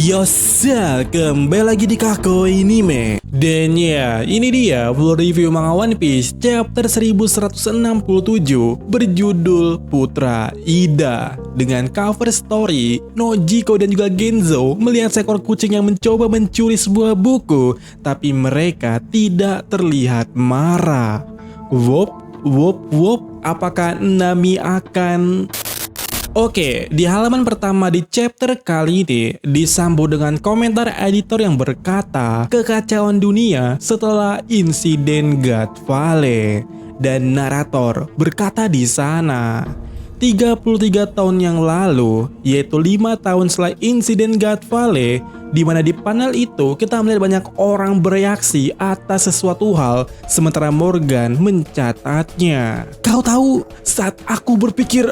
Yosa, kembali lagi di Kako Anime. Dan ya, ini dia full review manga One Piece chapter 1167 berjudul Putra Ida. Dengan cover story, Nojiko dan juga Genzo melihat seekor kucing yang mencoba mencuri sebuah buku, tapi mereka tidak terlihat marah. Wop, apakah Nami akan... Oke, di halaman pertama di chapter kali ini disambut dengan komentar editor yang berkata kekacauan dunia setelah insiden God Valley, dan narator berkata di sana 33 tahun yang lalu, yaitu 5 tahun setelah insiden God Valley, di mana di panel itu kita melihat banyak orang bereaksi atas sesuatu hal, sementara Morgan mencatatnya. Kau tahu, saat aku berpikir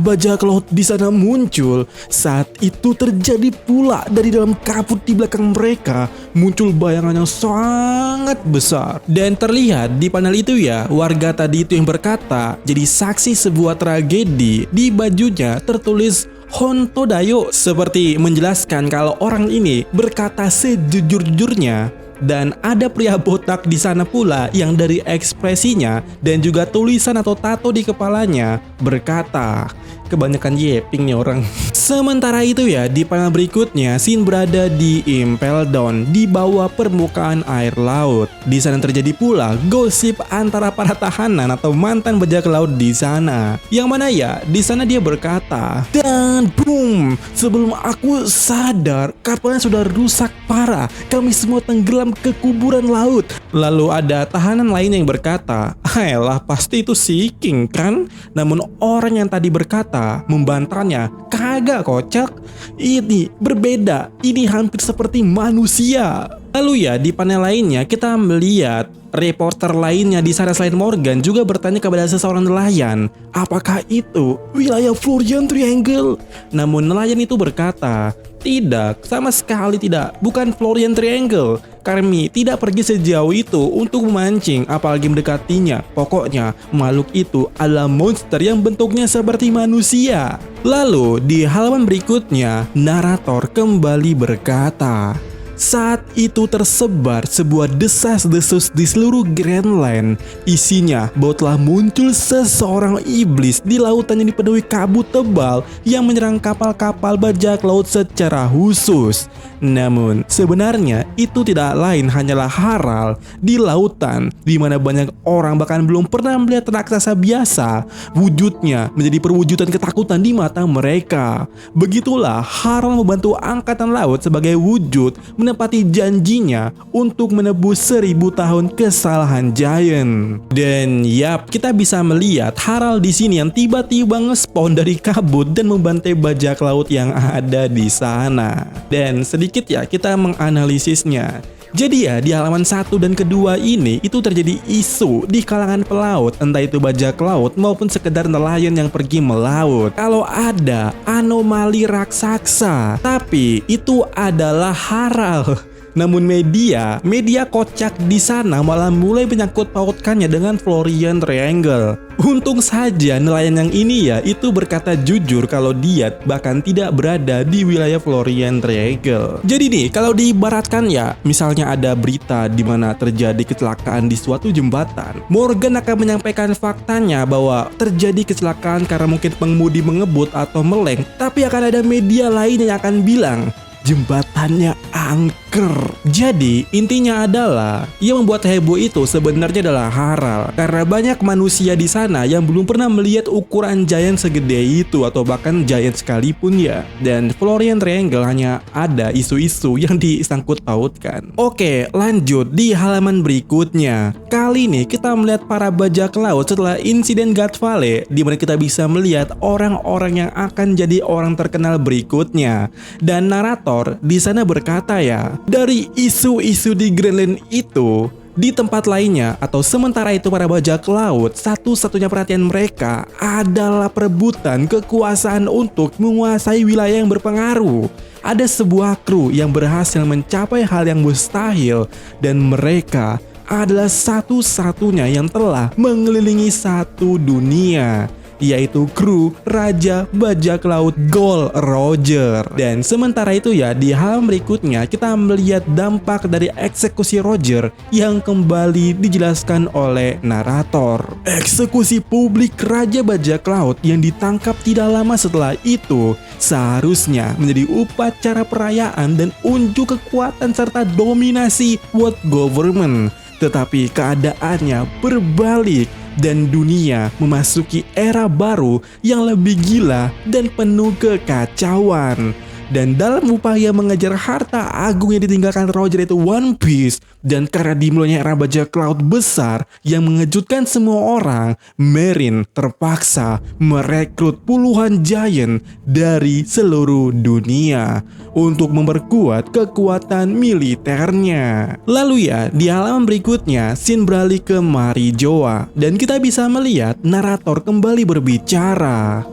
bajak laut di sana muncul, saat itu terjadi pula dari dalam kabut di belakang mereka muncul bayangan yang sangat besar. Dan terlihat di panel itu ya, warga tadi itu yang berkata jadi saksi sebuah tragedi. Di bajunya tertulis Honto Dayo, seperti menjelaskan kalau orang ini berkata sejujur-jujurnya. Dan ada pria botak di sana pula yang dari ekspresinya dan juga tulisan atau tato di kepalanya berkata, kebanyakan yeping nih orang. Sementara itu ya, di panel berikutnya scene berada di Impel Down, di bawah permukaan air laut. Di sana terjadi pula gosip antara para tahanan atau mantan bajak laut di sana. Yang mana ya, di sana dia berkata, dan boom, sebelum aku sadar kapalnya sudah rusak parah, kami semua tenggelam ke kuburan laut. Lalu ada tahanan lain yang berkata, ayolah pasti itu Sea King kan? Namun orang yang tadi berkata membantahnya, kagak kocak, ini berbeda, ini hampir seperti manusia. Lalu ya, di panel lainnya kita melihat reporter lainnya di sana selain Morgan juga bertanya kepada seseorang nelayan, apakah itu wilayah Florian Triangle? Namun nelayan itu berkata, tidak, sama sekali tidak, bukan Florian Triangle. Kami tidak pergi sejauh itu untuk memancing, apalagi mendekatinya. Pokoknya makhluk itu adalah monster yang bentuknya seperti manusia. Lalu di halaman berikutnya, narator kembali berkata, saat itu tersebar sebuah desas-desus di seluruh Grand Line. Isinya bahwa telah muncul seseorang iblis di lautan yang dipenuhi kabut tebal yang menyerang kapal-kapal bajak laut secara khusus. Namun sebenarnya itu tidak lain hanyalah Harald di lautan, di mana banyak orang bahkan belum pernah melihat raksasa biasa. Wujudnya menjadi perwujudan ketakutan di mata mereka. Begitulah Harald membantu angkatan laut sebagai wujud menepati janjinya untuk menebus 1000 tahun kesalahan Giant. Dan yap, kita bisa melihat Harald di sini yang tiba-tiba nge-spawn dari kabut dan membantai bajak laut yang ada di sana. Dan sedikit ya kita menganalisisnya. Jadi ya, di halaman 1 dan kedua ini itu terjadi isu di kalangan pelaut, entah itu bajak laut maupun sekedar nelayan yang pergi melaut, kalau ada anomali raksasa, tapi itu adalah Harald. Namun media kocak di sana malah mulai menyangkut pautkannya dengan Florian Triangle. Untung saja nelayan yang ini ya itu berkata jujur kalau dia bahkan tidak berada di wilayah Florian Triangle. Jadi nih, kalau diibaratkan ya, misalnya ada berita di mana terjadi kecelakaan di suatu jembatan, Morgan akan menyampaikan faktanya bahwa terjadi kecelakaan karena mungkin pengemudi mengebut atau meleng, tapi akan ada media lain yang akan bilang jembatannya angker. Jadi intinya adalah yang membuat heboh itu sebenarnya adalah Harald, karena banyak manusia di sana yang belum pernah melihat ukuran Giant segede itu atau bahkan Giant sekalipun ya. Dan Florian Triangle hanya ada isu-isu yang disangkut pautkan. Oke, lanjut di halaman berikutnya. Kali ini kita melihat para bajak laut setelah insiden God Valley, di mana kita bisa melihat orang-orang yang akan jadi orang terkenal berikutnya. Dan narator di sana berkata ya, dari isu-isu di Greenland itu, di tempat lainnya atau sementara itu para bajak laut, satu-satunya perhatian mereka adalah perebutan kekuasaan untuk menguasai wilayah yang berpengaruh. Ada sebuah kru yang berhasil mencapai hal yang mustahil, dan mereka adalah satu-satunya yang telah mengelilingi satu dunia. yaitu kru Raja Bajak Laut Gold Roger. Dan sementara itu ya, di halaman berikutnya kita melihat dampak dari eksekusi Roger yang kembali dijelaskan oleh narator. Eksekusi publik Raja Bajak Laut yang ditangkap tidak lama setelah itu seharusnya menjadi upacara perayaan dan unjuk kekuatan serta dominasi world government. Tetapi keadaannya berbalik dan dunia memasuki era baru yang lebih gila dan penuh kekacauan. Dan dalam upaya mengejar harta agung yang ditinggalkan Roger itu One Piece, dan karena dimulainya era bajak laut besar yang mengejutkan semua orang, Marine terpaksa merekrut puluhan giant dari seluruh dunia untuk memperkuat kekuatan militernya. Lalu ya, di halaman berikutnya scene beralih ke Marijoa dan kita bisa melihat narator kembali berbicara.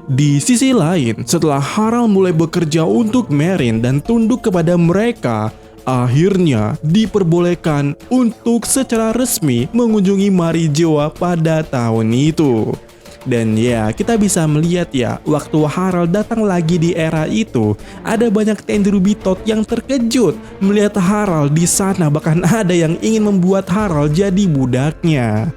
Di sisi lain, setelah Harald mulai bekerja untuk Marine dan tunduk kepada mereka, akhirnya diperbolehkan untuk secara resmi mengunjungi Marijoa pada tahun itu. Dan ya, kita bisa melihat ya, waktu Harald datang lagi di era itu, ada banyak Tenryubitot yang terkejut melihat Harald di sana, bahkan ada yang ingin membuat Harald jadi budaknya.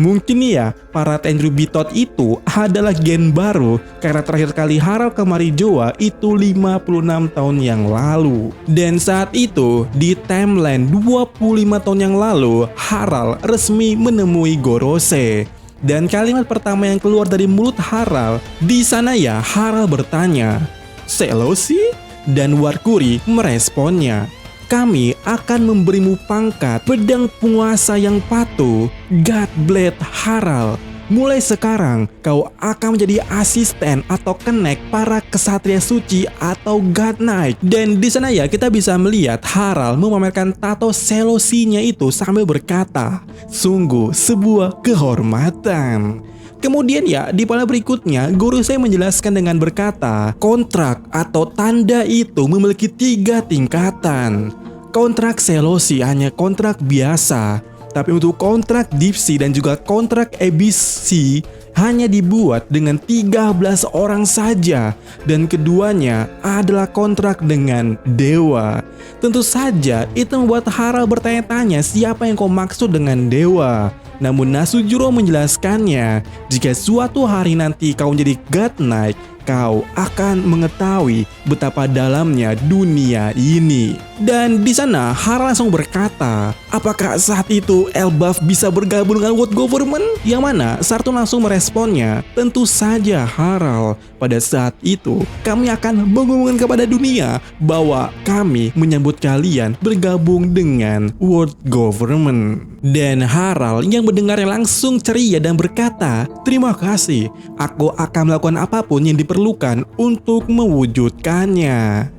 Mungkin ya, para Tenryubitot itu adalah gen baru karena terakhir kali Harald ke Marijoa itu 56 tahun yang lalu. Dan saat itu, di timeline 25 tahun yang lalu, Harald resmi menemui Gorose. Dan kalimat pertama yang keluar dari mulut Harald, di sana ya Harald bertanya, "Selosi?" Dan Warkuri meresponnya, "Kami akan memberimu pangkat pedang penguasa yang patuh, Godblade Harald. Mulai sekarang, kau akan menjadi asisten atau kenek para kesatria suci atau God Knight." Dan di sana ya kita bisa melihat Harald memamerkan tato selosinya itu sambil berkata, "Sungguh sebuah kehormatan." Kemudian ya, di panel berikutnya, Gorosei menjelaskan dengan berkata, kontrak atau tanda itu memiliki 3 tingkatan. Kontrak Selosi hanya kontrak biasa, tapi untuk kontrak Deep Sea dan juga kontrak Abyss Sea hanya dibuat dengan 13 orang saja, dan keduanya adalah kontrak dengan dewa. Tentu saja itu membuat Harald bertanya-tanya siapa yang kau maksud dengan dewa. Namun Nasujuro menjelaskannya, jika suatu hari nanti kau menjadi God Knight, kau akan mengetahui betapa dalamnya dunia ini. Dan di sana Harald langsung berkata, apakah saat itu Elbaf bisa bergabung dengan World Government? Yang mana Sartun langsung meresponnya, tentu saja Harald. Pada saat itu kami akan mengumumkan kepada dunia bahwa kami menyambut kalian bergabung dengan World Government. Dan Harald yang mendengarnya langsung ceria dan berkata, terima kasih, aku akan melakukan apapun yang diperlukan untuk mewujudkannya.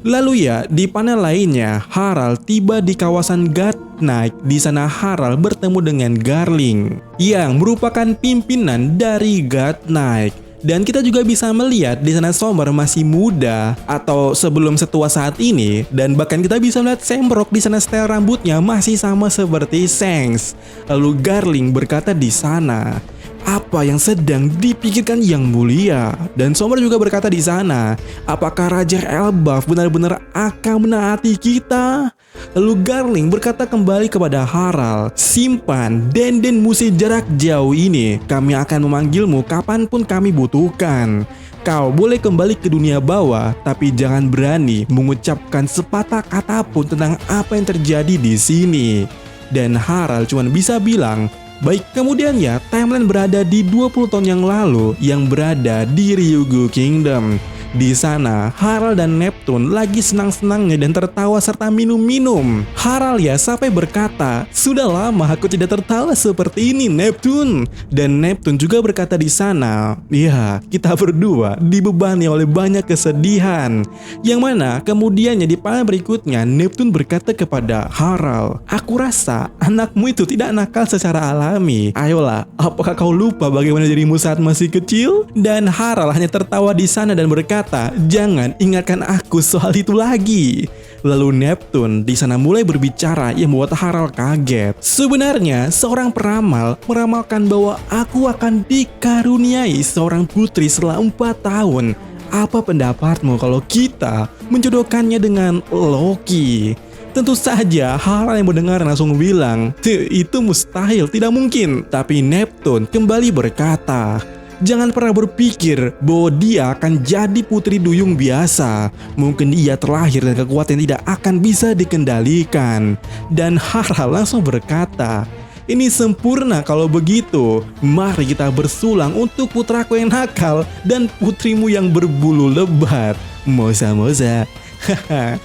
Lalu ya, di panel lainnya, Harald tiba di kawasan God Knight. Di sana Harald bertemu dengan Garling yang merupakan pimpinan dari God Knight. Dan kita juga bisa melihat di sana Somber masih muda atau sebelum setua saat ini, dan bahkan kita bisa melihat Shamrock di sana style rambutnya masih sama seperti Shanks. Lalu Garling berkata di sana, apa yang sedang dipikirkan yang mulia? Dan Somber juga berkata di sana, apakah Raja Elbaf benar-benar akan menaati kita? Lalu Garling berkata kembali kepada Harald, simpan denden musuh jarak jauh ini. Kami akan memanggilmu kapanpun kami butuhkan. Kau boleh kembali ke dunia bawah, tapi jangan berani mengucapkan sepatah kata pun tentang apa yang terjadi di sini. Dan Harald cuma bisa bilang, baik. Kemudian ya, timeline berada di 20 tahun yang lalu yang berada di Ryugu Kingdom. Di sana, Harald dan Neptune lagi senang-senangnya dan tertawa serta minum-minum. Harald ya sampai berkata, sudah lama aku tidak tertawa seperti ini, Neptune. Dan Neptune juga berkata di sana, ya, kita berdua dibebani oleh banyak kesedihan. Yang mana kemudiannya di panel berikutnya, Neptune berkata kepada Harald, aku rasa anakmu itu tidak nakal secara alami. Ayolah, apakah kau lupa bagaimana dirimu saat masih kecil? Dan Harald hanya tertawa di sana dan berkata, berkata, "Jangan ingatkan aku soal itu lagi." Lalu Neptune di sana mulai berbicara yang membuat Harald kaget. Sebenarnya seorang peramal meramalkan bahwa aku akan dikaruniai seorang putri setelah 4 tahun. Apa pendapatmu kalau kita menjodohkannya dengan Loki? Tentu saja Harald yang mendengar langsung bilang, "Itu mustahil, tidak mungkin." Tapi Neptune kembali berkata, "Jangan pernah berpikir bahwa dia akan jadi putri duyung biasa. Mungkin ia terlahir dengan kekuatan yang tidak akan bisa dikendalikan." Dan Harald langsung berkata, "Ini sempurna kalau begitu. Mari kita bersulang untuk putraku yang nakal dan putrimu yang berbulu lebat. Moza-moza."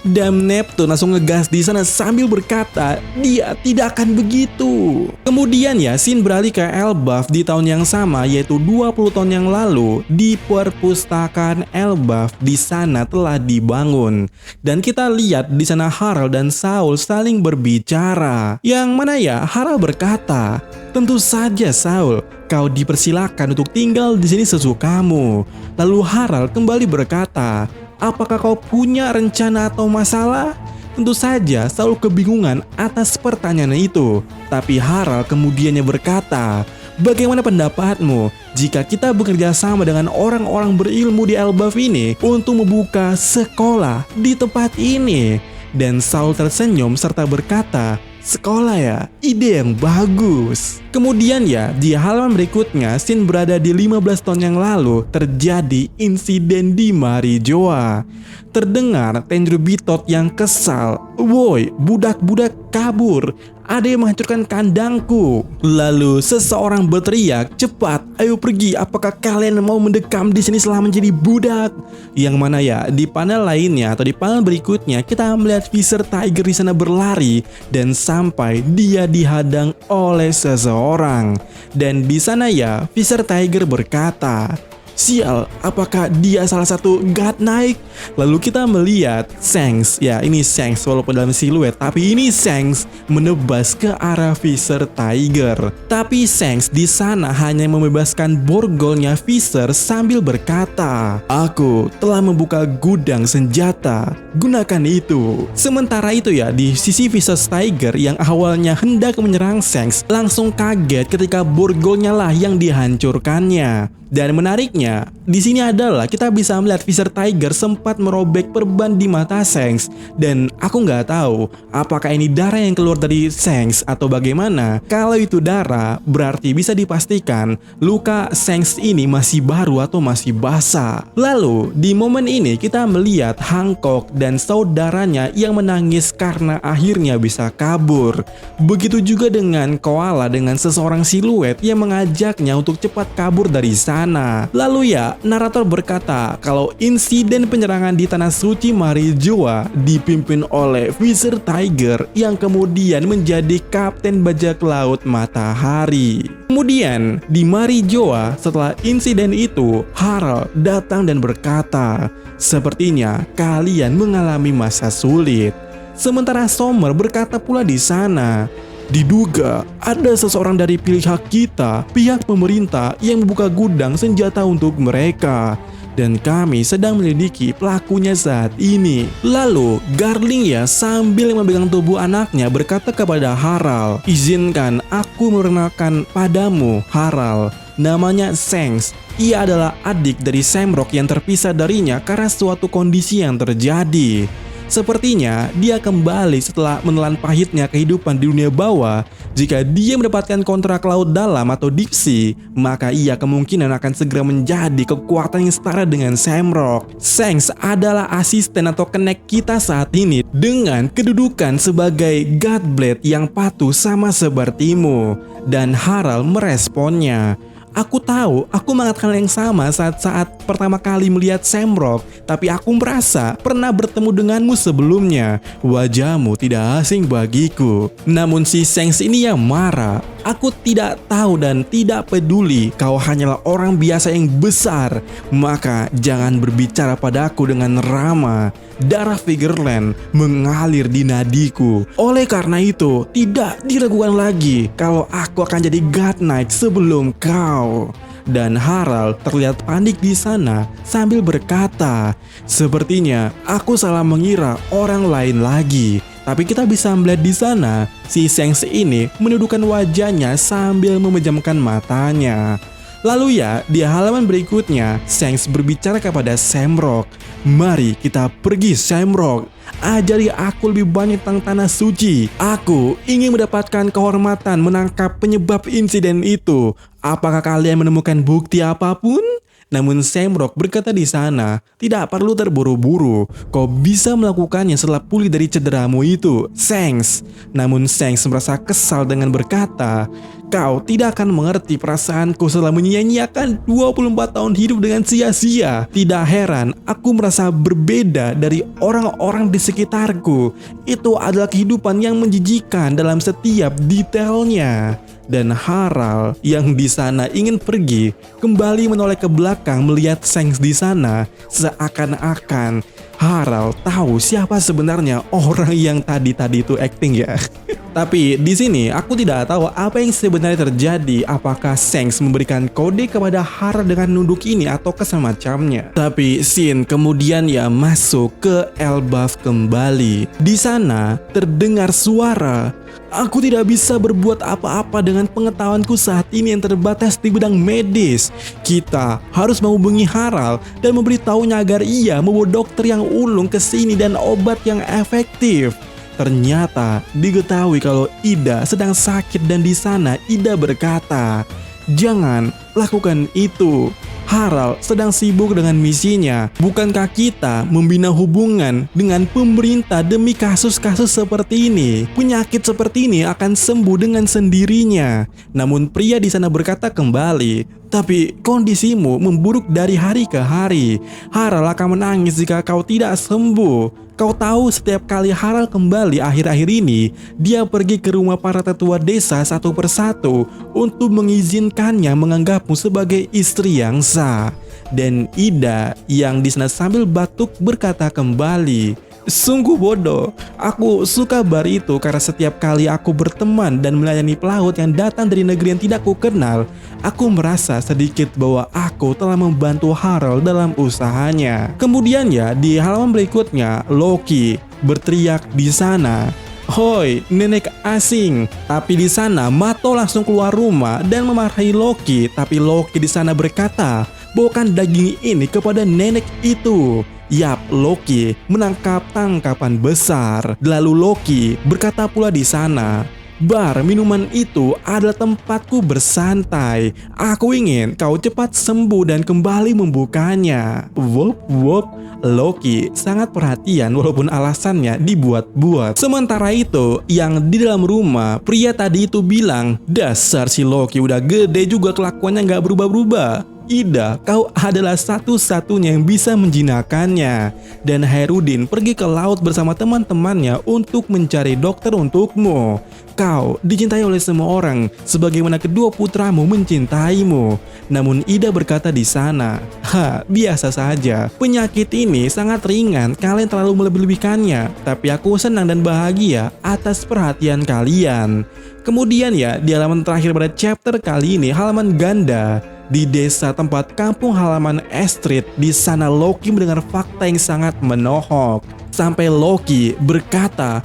Dan Neptune langsung ngegas di sana sambil berkata, "Dia tidak akan begitu." Kemudian ya, scene beralih ke Elbaf di tahun yang sama, yaitu 20 tahun yang lalu. Di perpustakaan Elbaf di sana telah dibangun, dan kita lihat di sana Harald dan Saul saling berbicara. Yang mana ya, Harald berkata, "Tentu saja Saul, kau dipersilakan untuk tinggal di sini sesukamu." Lalu Harald kembali berkata, "Apakah kau punya rencana atau masalah?" Tentu saja Saul kebingungan atas pertanyaan itu. Tapi Harald kemudiannya berkata, "Bagaimana pendapatmu jika kita bekerja sama dengan orang-orang berilmu di Elbaf ini untuk membuka sekolah di tempat ini?" Dan Saul tersenyum serta berkata, "Sekolah ya, ide yang bagus." Kemudian ya, di halaman berikutnya, scene berada di 15 tahun yang lalu, terjadi insiden di Marijoa. Terdengar Tenryubito yang kesal, "Woi, budak-budak kabur, ada yang menghancurkan kandangku." Lalu seseorang berteriak, "Cepat, ayo pergi, apakah kalian mau mendekam di sini selama menjadi budak?" Yang mana ya, di panel lainnya atau di panel berikutnya, kita melihat Visser Tiger di sana berlari dan sampai dia dihadang oleh seseorang. Dan di sana ya, Visser Tiger berkata, "Sial, apakah dia salah satu God Knight?" Lalu kita melihat Shanks, ya ini Shanks walaupun dalam siluet, tapi ini Shanks menebas ke arah Visser Tiger. Tapi Shanks di sana hanya membebaskan borgolnya Visser sambil berkata, "Aku telah membuka gudang senjata, gunakan itu." Sementara itu ya, di sisi Visser Tiger yang awalnya hendak menyerang Shanks langsung kaget ketika borgolnya lah yang dihancurkannya. Dan menariknya, di sini adalah kita bisa melihat Visser Tiger sempat merobek perban di mata Shanks. Dan aku nggak tahu apakah ini darah yang keluar dari Shanks atau bagaimana. Kalau itu darah, berarti bisa dipastikan luka Shanks ini masih baru atau masih basah. Lalu, di momen ini kita melihat Hancock dan saudaranya yang menangis karena akhirnya bisa kabur. Begitu juga dengan Koala dengan seseorang siluet yang mengajaknya untuk cepat kabur dari sana. Lalu ya, narator berkata kalau insiden penyerangan di Tanah Suci Marijoa dipimpin oleh Visser Tiger yang kemudian menjadi kapten bajak laut Matahari. Kemudian di Marijoa setelah insiden itu, Harald datang dan berkata, "Sepertinya kalian mengalami masa sulit." Sementara Sommer berkata pula di sana, "Diduga ada seseorang dari pihak kita, pihak pemerintah yang membuka gudang senjata untuk mereka. Dan kami sedang menyelidiki pelakunya saat ini." Lalu Garling ya sambil memegang tubuh anaknya berkata kepada Harald, "Izinkan aku memperkenalkan padamu Harald. Namanya Shanks. Ia adalah adik dari Shamrock yang terpisah darinya karena suatu kondisi yang terjadi. Sepertinya dia kembali setelah menelan pahitnya kehidupan di dunia bawah. Jika dia mendapatkan kontrak laut dalam atau deep sea, maka ia kemungkinan akan segera menjadi kekuatan yang setara dengan Shamrock. Shanks adalah asisten atau connect kita saat ini dengan kedudukan sebagai Godblade yang patuh sama sepertimu." Dan Harald meresponnya, "Aku tahu, aku mengatakan hal yang sama saat pertama kali melihat Shamrock, tapi aku merasa pernah bertemu denganmu sebelumnya. Wajahmu tidak asing bagiku." Namun si Shanks ini yang marah. "Aku tidak tahu dan tidak peduli, kau hanyalah orang biasa yang besar. Maka jangan berbicara padaku dengan ramah. Darah Figerland mengalir di nadiku. Oleh karena itu, tidak diragukan lagi kalau aku akan jadi God Knight sebelum kau." Dan Harald terlihat panik di sana sambil berkata, "Sepertinya aku salah mengira orang lain lagi." Tapi kita bisa melihat di sana, si Shanks ini menundukkan wajahnya sambil memejamkan matanya. Lalu ya, di halaman berikutnya, Shanks berbicara kepada Shamrock. "Mari kita pergi, Shamrock. Ajari aku lebih banyak tentang tanah suci. Aku ingin mendapatkan kehormatan menangkap penyebab insiden itu. Apakah kalian menemukan bukti apapun?" Namun Shamrock berkata di sana, "Tidak perlu terburu-buru. Kau bisa melakukannya setelah pulih dari cederamu itu, Shanks." Namun Shanks merasa kesal dengan berkata, "Kau tidak akan mengerti perasaanku setelah menyia-nyiakan 24 tahun hidup dengan sia-sia. Tidak heran aku merasa berbeda dari orang-orang di sekitarku. Itu adalah kehidupan yang menjijikan dalam setiap detailnya." Dan Harald yang di sana ingin pergi kembali menoleh ke belakang melihat Shanks di sana, seakan-akan Harald tahu siapa sebenarnya orang yang tadi itu acting ya. Tapi di sini aku tidak tahu apa yang sebenarnya terjadi. Apakah Shanks memberikan kode kepada Harald dengan nunduk ini atau kesemacamnya. Tapi Sin kemudian ya masuk ke Elbaf kembali. Di sana terdengar suara, "Aku tidak bisa berbuat apa-apa dengan pengetahuanku saat ini yang terbatas di bidang medis. Kita harus menghubungi Harald dan memberitahunya agar ia membawa dokter yang ulung ke sini dan obat yang efektif." Ternyata diketahui kalau Ida sedang sakit dan di sana Ida berkata, "Jangan lakukan itu. Harald sedang sibuk dengan misinya. Bukankah kita membina hubungan dengan pemerintah demi kasus-kasus seperti ini? Penyakit seperti ini akan sembuh dengan sendirinya." Namun pria di sana berkata kembali, "Tapi kondisimu memburuk dari hari ke hari. Harald akan menangis jika kau tidak sembuh. Kau tahu setiap kali Harald kembali akhir-akhir ini, dia pergi ke rumah para tetua desa satu persatu untuk mengizinkannya menganggapmu sebagai istri yang sah." Dan Ida yang di sana sambil batuk berkata kembali, "Sungguh bodoh. Aku suka bar itu karena setiap kali aku berteman dan melayani pelaut yang datang dari negeri yang tidak kukenal, aku merasa sedikit bahwa aku telah membantu Harald dalam usahanya." Kemudian ya di halaman berikutnya, Loki berteriak di sana, "Hoi, nenek asing!" Tapi di sana Mato langsung keluar rumah dan memarahi Loki. Tapi Loki di sana berkata, "Bawakan daging ini kepada nenek itu." Yap, Loki menangkap tangkapan besar. Lalu Loki berkata pula di sana, "Bar minuman itu adalah tempatku bersantai. Aku ingin kau cepat sembuh dan kembali membukanya." Wop wop, Loki sangat perhatian walaupun alasannya dibuat-buat. Sementara itu, yang di dalam rumah, pria tadi itu bilang, "Dasar si Loki udah gede juga kelakuannya gak berubah-berubah. Ida, kau adalah satu-satunya yang bisa menjinakkannya." Dan Hairudin pergi ke laut bersama teman-temannya untuk mencari dokter untukmu. Kau dicintai oleh semua orang sebagaimana kedua putramu mencintaimu. Namun Ida berkata di sana, "Biasa saja. Penyakit ini sangat ringan, kalian terlalu melebih-lebihkannya. Tapi aku senang dan bahagia atas perhatian kalian." Kemudian ya di halaman terakhir pada chapter kali ini, halaman ganda. Di desa tempat kampung halaman Astrid, di sana Loki mendengar fakta yang sangat menohok. Sampai Loki berkata,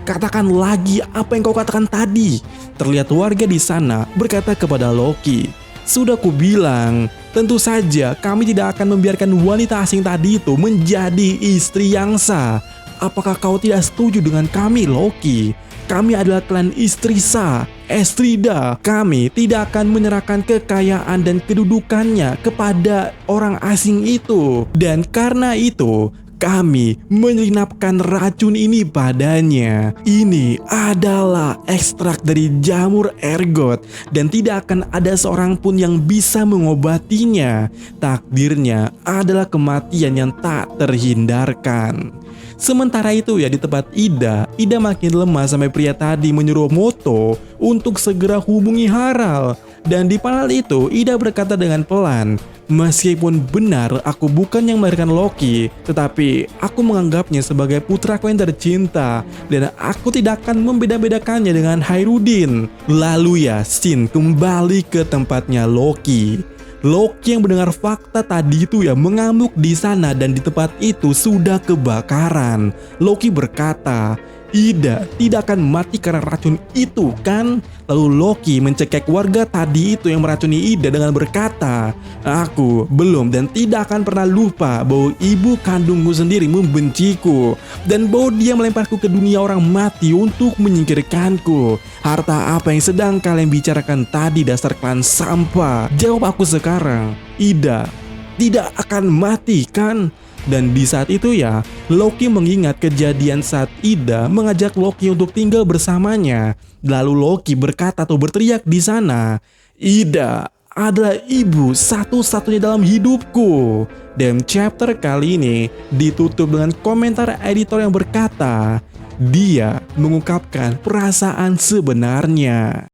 "Katakan lagi apa yang kau katakan tadi." Terlihat warga di sana berkata kepada Loki, "Sudah kubilang, tentu saja kami tidak akan membiarkan wanita asing tadi itu menjadi istri yang sah. Apakah kau tidak setuju dengan kami, Loki? Kami adalah klan istri sah, Estrida. Kami tidak akan menyerahkan kekayaan dan kedudukannya kepada orang asing itu. Dan karena itu, kami menyelinapkan racun ini padanya. Ini adalah ekstrak dari jamur ergot dan tidak akan ada seorang pun yang bisa mengobatinya. Takdirnya adalah kematian yang tak terhindarkan." Sementara itu ya di tempat Ida makin lemah sampai pria tadi menyuruh Moto untuk segera hubungi Harald. Dan di panel itu Ida berkata dengan pelan, "Meskipun benar aku bukan yang melahirkan Loki, tetapi aku menganggapnya sebagai putraku yang tercinta dan aku tidak akan membeda-bedakannya dengan Hairudin." Lalu ya Sin kembali ke tempatnya Loki. Loki yang mendengar fakta tadi itu ya mengamuk di sana dan di tempat itu sudah kebakaran. Loki berkata, Ida tidak akan mati karena racun itu kan? Lalu Loki mencekik warga tadi itu yang meracuni Ida dengan berkata, aku belum dan tidak akan pernah lupa bahwa ibu kandungku sendiri membenciku dan bahwa dia melemparku ke dunia orang mati untuk menyingkirkanku. Harta apa yang sedang kalian bicarakan tadi, dasar klan sampah? Jawab aku sekarang. Ida tidak akan mati kan? Dan di saat itu ya, Loki mengingat kejadian saat Ida mengajak Loki untuk tinggal bersamanya. Lalu Loki berkata atau berteriak di sana, Ida adalah ibu satu-satunya dalam hidupku. Dan chapter kali ini ditutup dengan komentar editor yang berkata, dia mengungkapkan perasaan sebenarnya.